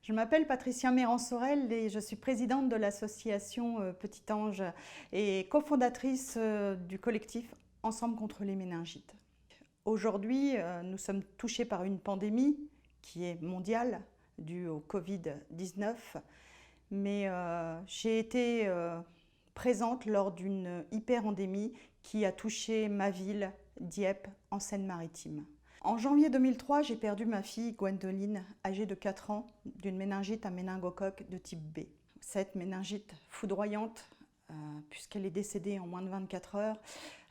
Je m'appelle Patricia Méran-Sorel et je suis présidente de l'association Petit Ange et cofondatrice du collectif Ensemble contre les méningites. Aujourd'hui, nous sommes touchés par une pandémie qui est mondiale, due au Covid-19, mais j'ai été présente lors d'une hyperendémie qui a touché ma ville, Dieppe, en Seine-Maritime. En janvier 2003, j'ai perdu ma fille Gwendoline, âgée de 4 ans, d'une méningite à méningocoque de type B. Cette méningite foudroyante, puisqu'elle est décédée en moins de 24 heures,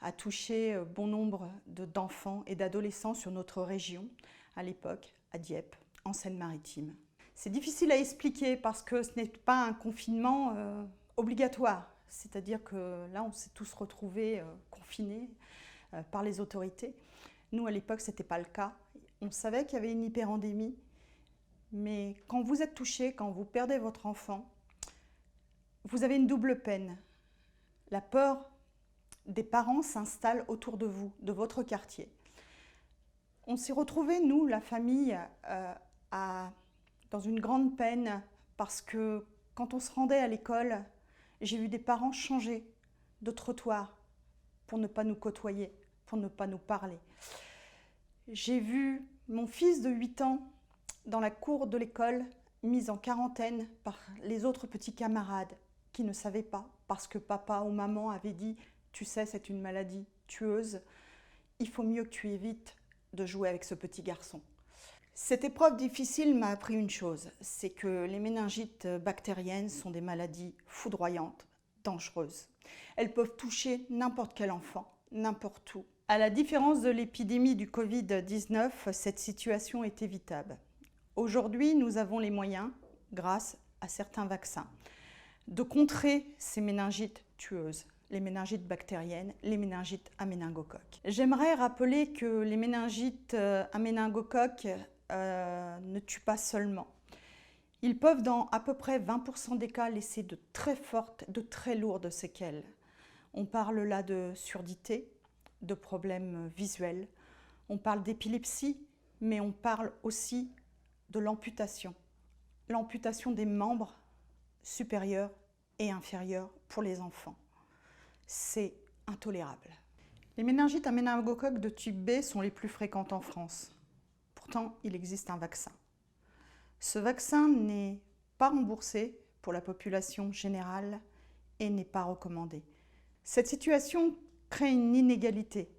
a touché bon nombre d'enfants et d'adolescents sur notre région, à l'époque, à Dieppe, en Seine-Maritime. C'est difficile à expliquer parce que ce n'est pas un confinement obligatoire. C'est-à-dire que là, on s'est tous retrouvés confinés par les autorités. Nous, à l'époque, ce n'était pas le cas. On savait qu'il y avait une hyperendémie, mais quand vous êtes touché, quand vous perdez votre enfant, vous avez une double peine. La peur des parents s'installe autour de vous, de votre quartier. On s'est retrouvés, nous, la famille, dans une grande peine parce que quand on se rendait à l'école, j'ai vu des parents changer de trottoir pour ne pas nous côtoyer, pour ne pas nous parler. J'ai vu mon fils de 8 ans dans la cour de l'école mis en quarantaine par les autres petits camarades qui ne savaient pas parce que papa ou maman avait dit « tu sais, c'est une maladie tueuse, il faut mieux que tu évites de jouer avec ce petit garçon ». Cette épreuve difficile m'a appris une chose, c'est que les méningites bactériennes sont des maladies foudroyantes, dangereuses. Elles peuvent toucher n'importe quel enfant, n'importe où. À la différence de l'épidémie du Covid-19, cette situation est évitable. Aujourd'hui, nous avons les moyens, grâce à certains vaccins, de contrer ces méningites tueuses, les méningites bactériennes, les méningites à méningocoque. J'aimerais rappeler que les méningites à méningocoque ne tuent pas seulement. Ils peuvent, dans à peu près 20% des cas, laisser de très fortes, de très lourdes séquelles. On parle là de surdité, de problèmes visuels, on parle d'épilepsie, mais on parle aussi de l'amputation. L'amputation des membres supérieurs et inférieurs pour les enfants. C'est intolérable. Les méningites à méningocoque de type B sont les plus fréquentes en France. Pourtant, il existe un vaccin. Ce vaccin n'est pas remboursé pour la population générale et n'est pas recommandé. Cette situation crée une inégalité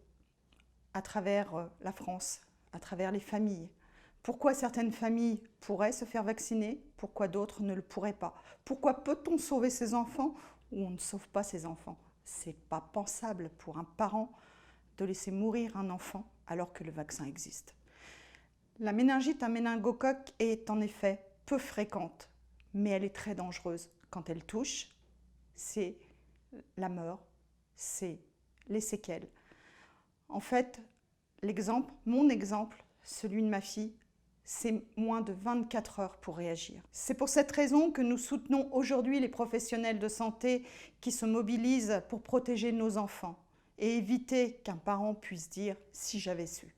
à travers la France, à travers les familles. Pourquoi certaines familles pourraient se faire vacciner, pourquoi d'autres ne le pourraient pas? Pourquoi peut-on sauver ses enfants ou on ne sauve pas ses enfants? C'est pas pensable pour un parent de laisser mourir un enfant alors que le vaccin existe. La méningite à méningocoque est en effet peu fréquente, mais elle est très dangereuse. Quand elle touche, c'est la mort, c'est les séquelles. En fait, mon exemple, celui de ma fille, c'est moins de 24 heures pour réagir. C'est pour cette raison que nous soutenons aujourd'hui les professionnels de santé qui se mobilisent pour protéger nos enfants et éviter qu'un parent puisse dire « si j'avais su ».